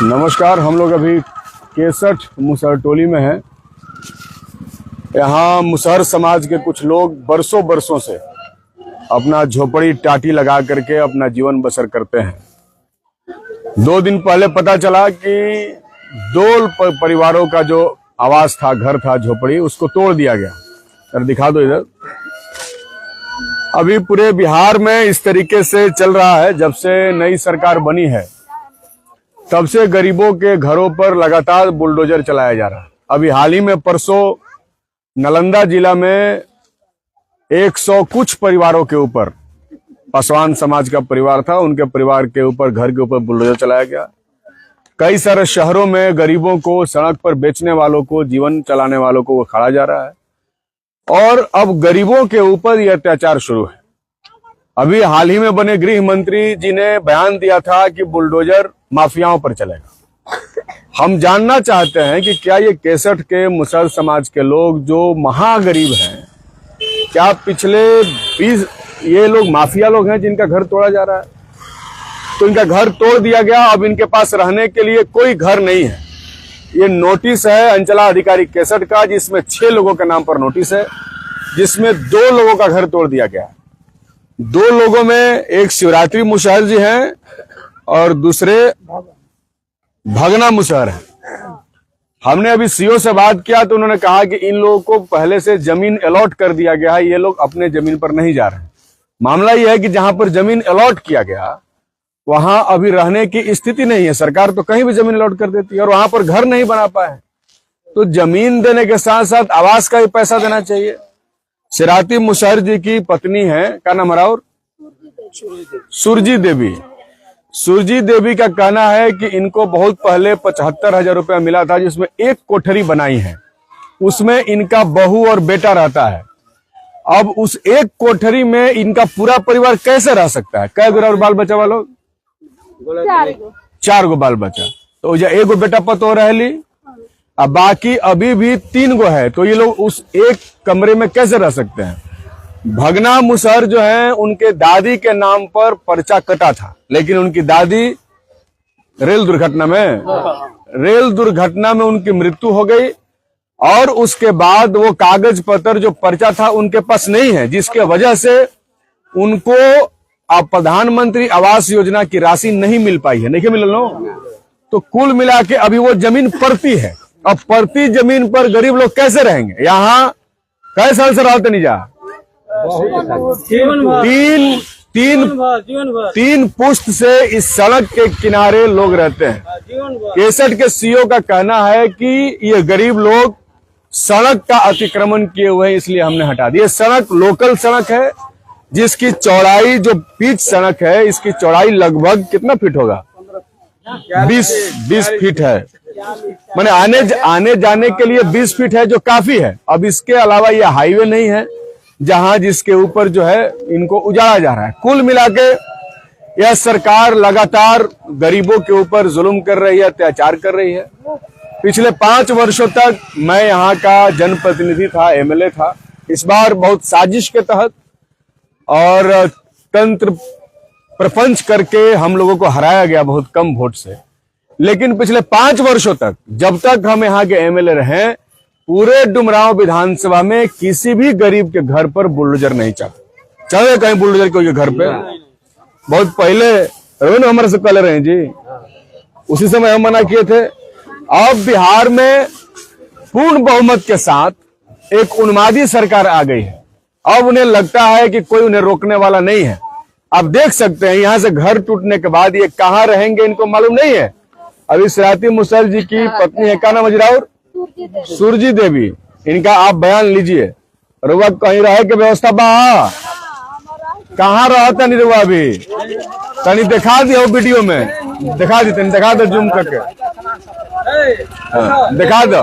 नमस्कार। हम लोग अभी केसठ मुसहर टोली में हैं। यहाँ मुसहर समाज के कुछ लोग बरसों से अपना झोपड़ी टाटी लगा करके अपना जीवन बसर करते हैं। 2 दिन पहले पता चला कि 2 परिवारों का जो आवास था, घर था, झोपड़ी, उसको तोड़ दिया गया। सर दिखा दो इधर। अभी पूरे बिहार में इस तरीके से चल रहा है। जब से नई सरकार बनी है तब से गरीबों के घरों पर लगातार बुलडोजर चलाया जा रहा है। अभी हाल ही में परसों नालंदा जिला में 100 कुछ परिवारों के ऊपर, पासवान समाज का परिवार था, उनके परिवार के ऊपर, घर के ऊपर बुलडोजर चलाया गया। कई सारे शहरों में गरीबों को, सड़क पर बेचने वालों को, जीवन चलाने वालों को वो खड़ा जा रहा है। और अब गरीबों के ऊपर यह अत्याचार शुरू है। अभी हाल ही में बने गृह मंत्री जी ने बयान दिया था कि बुलडोजर माफियाओं पर चलेगा। हम जानना चाहते हैं कि क्या ये केसठ के मुसहर समाज के लोग जो महागरीब हैं, क्या पिछले 20 ये लोग माफिया लोग हैं जिनका घर तोड़ा जा रहा है? तो इनका घर तोड़ दिया गया। अब इनके पास रहने के लिए कोई घर नहीं है। ये नोटिस है अंचला अधिकारी केसठ का, जिसमें 6 लोगों के नाम पर नोटिस है, जिसमें 2 लोगों का घर तोड़ दिया गया। 2 लोगों में एक शिवरात्रि मुसहर जी हैं और दूसरे भगना मुसहर हैं। हमने अभी सीओ से बात किया तो उन्होंने कहा कि इन लोगों को पहले से जमीन अलॉट कर दिया गया है, ये लोग अपने जमीन पर नहीं जा रहे हैं। मामला यह है कि जहां पर जमीन अलॉट किया गया वहां अभी रहने की स्थिति नहीं है। सरकार तो कहीं भी जमीन अलॉट कर देती है और वहां पर घर नहीं बना पाए। तो जमीन देने के साथ साथ आवास का भी पैसा देना चाहिए। शिवरात्रि मुसहर जी की पत्नी है, क्या नाम है? और सुरजी देवी। सुरजी देवी का कहना है कि इनको बहुत पहले 75,000 रुपया मिला था, जिसमें 1 कोठरी बनाई है, उसमें इनका बहू और बेटा रहता है। अब उस 1 कोठरी में इनका पूरा परिवार कैसे रह सकता है? कै गो बाल बच्चा वालों? 4 गो बाल बच्चा। तो 1 गो बेटा पतो रह ली, अब बाकी अभी भी 3 गो है। तो ये लोग उस 1 कमरे में कैसे रह सकते हैं? भगना मुसहर जो है, उनके दादी के नाम पर पर्चा कटा था, लेकिन उनकी दादी रेल दुर्घटना में उनकी मृत्यु हो गई। और उसके बाद वो कागज पत्र जो पर्चा था उनके पास नहीं है, जिसके वजह से उनको अब प्रधानमंत्री आवास योजना की राशि नहीं मिल पाई है। नहीं मिल लो। तो कुल मिला के अभी वो जमीन पड़ती है। अब पड़ती जमीन पर गरीब लोग कैसे रहेंगे? यहाँ कई साल से रहते नहीं जा। 3 पुश्त से इस सड़क के किनारे लोग रहते हैं। केसठ के सीओ का कहना है कि ये गरीब लोग सड़क का अतिक्रमण किए हुए हैं, इसलिए हमने हटा दी। ये सड़क लोकल सड़क है, जिसकी चौड़ाई, जो पिच सड़क है, इसकी चौड़ाई लगभग कितना फीट होगा? 20 फीट है। माने आने जाने के लिए 20 फीट है, जो काफी है। अब इसके अलावा ये हाईवे नहीं है जहां जिसके ऊपर जो है इनको उजाड़ा जा रहा है। कुल मिलाके यह सरकार लगातार गरीबों के ऊपर जुल्म कर रही है, अत्याचार कर रही है। पिछले 5 वर्षों तक मैं यहाँ का जनप्रतिनिधि था, एमएलए था। इस बार बहुत साजिश के तहत और तंत्र प्रपंच करके हम लोगों को हराया गया बहुत कम वोट से। लेकिन पिछले 5 वर्षों तक, जब तक हम यहाँ के एमएलए रहे, पूरे डुमरांव विधानसभा में किसी भी गरीब के घर पर बुलडोजर नहीं चले कहीं बुलडोजर के घर पे। बहुत पहले हमारे से कल रहे जी, उसी समय हम मना किए थे। अब बिहार में पूर्ण बहुमत के साथ एक उन्मादी सरकार आ गई है। अब उन्हें लगता है कि कोई उन्हें रोकने वाला नहीं है। आप देख सकते हैं यहाँ से घर टूटने के बाद ये कहाँ रहेंगे इनको मालूम नहीं है। अभी शिवरात्रि मुसहर जी की पत्नी है, क्या नाम है? सुरजी देवी। इनका आप बयान लीजिए। रुआ कहीं रहे के व्यवस्था बा? कहाँ रहता नहीं रुआ? अभी तनी दिखा दिया वीडियो में, दिखा दी, तनी दिखा दो जूम करके, दिखा दो।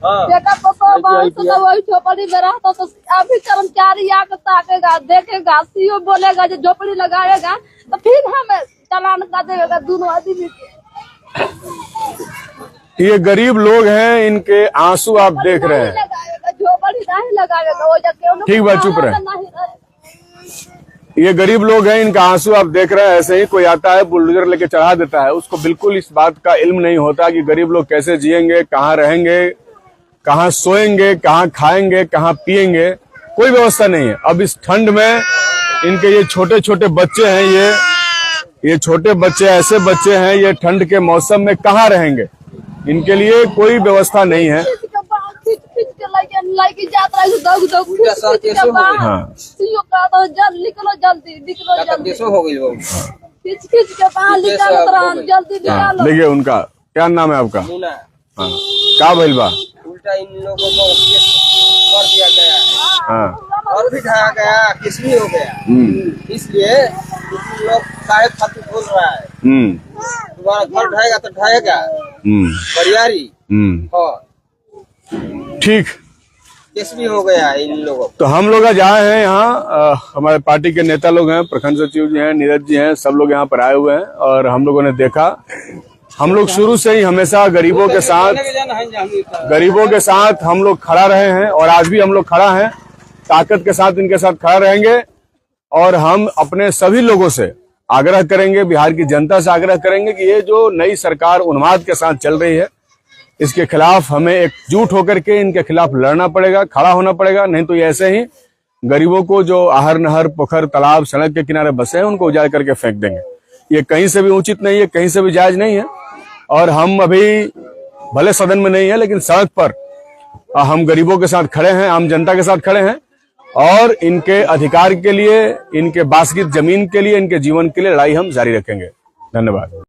बेटा पापा बहुत तो वही झोपड़ी में रहता, तो अभी कर्मचारी आकर ताकेगा, देखेगा, सीओ बोलेगा जो झोपड़ी लगाएगा तो फिर हमें चालान कर देगा 2 आदमी। ये गरीब लोग हैं, इनके आंसू आप देख रहे हैं। नहीं लगाएगा वो जाके ठीक बात, चुप रहे। ये गरीब लोग हैं, इनका आंसू आप देख रहे हैं। ऐसे ही कोई आता है बुलडोजर लेके चढ़ा देता है, उसको बिल्कुल इस बात का इल्म नहीं होता कि गरीब लोग कैसे जिएंगे, कहाँ रहेंगे, कहाँ सोएंगे, कहाँ खाएंगे, कहाँ पिएंगे, कोई व्यवस्था नहीं है। अब इस ठंड में इनके ये छोटे छोटे बच्चे हैं, ये छोटे बच्चे ऐसे बच्चे हैं, ये ठंड के मौसम में कहाँ रहेंगे, इनके लिए कोई व्यवस्था नहीं है। हाँ, देखिए उनका क्या नाम है आपका? हाँ, का भइल बा? उल्टा इन लोगों को केस कर दिया गया है। हाँ, और भी ढाया गया, किस भी हो गया। इसलिए लोग काहे खातिर बोल रहा है, तुम्हारा घर ढाएगा तो ढाएगा बरियारी। ठीक, केस भी हो गया इन लोगों को। तो हम लोग आज आए हैं यहाँ, हमारे पार्टी के नेता लोग हैं, प्रखंड सचिव जी हैं, नीरज जी हैं, सब लोग यहाँ पर आए हुए हैं। और हम लोगों ने देखा, हम लोग शुरू से ही हमेशा गरीबों के साथ हम लोग खड़ा रहे हैं और आज भी हम लोग खड़ा हैं, ताकत के साथ इनके साथ खड़ा रहेंगे। और हम अपने सभी लोगों से आग्रह करेंगे, बिहार की जनता से आग्रह करेंगे कि ये जो नई सरकार उन्माद के साथ चल रही है, इसके खिलाफ हमें एकजुट होकर के इनके खिलाफ लड़ना पड़ेगा, खड़ा होना पड़ेगा। नहीं तो ये ऐसे ही गरीबों को जो आहर नहर पोखर तालाब सड़क के किनारे बसे हैं उनको उजाड़ करके फेंक देंगे। ये कहीं से भी उचित नहीं है, कहीं से भी जायज नहीं है। और हम अभी भले सदन में नहीं है, लेकिन सड़क पर हम गरीबों के साथ खड़े हैं, आम जनता के साथ खड़े हैं और इनके अधिकार के लिए, इनके बासगीत जमीन के लिए, इनके जीवन के लिए लड़ाई हम जारी रखेंगे। धन्यवाद।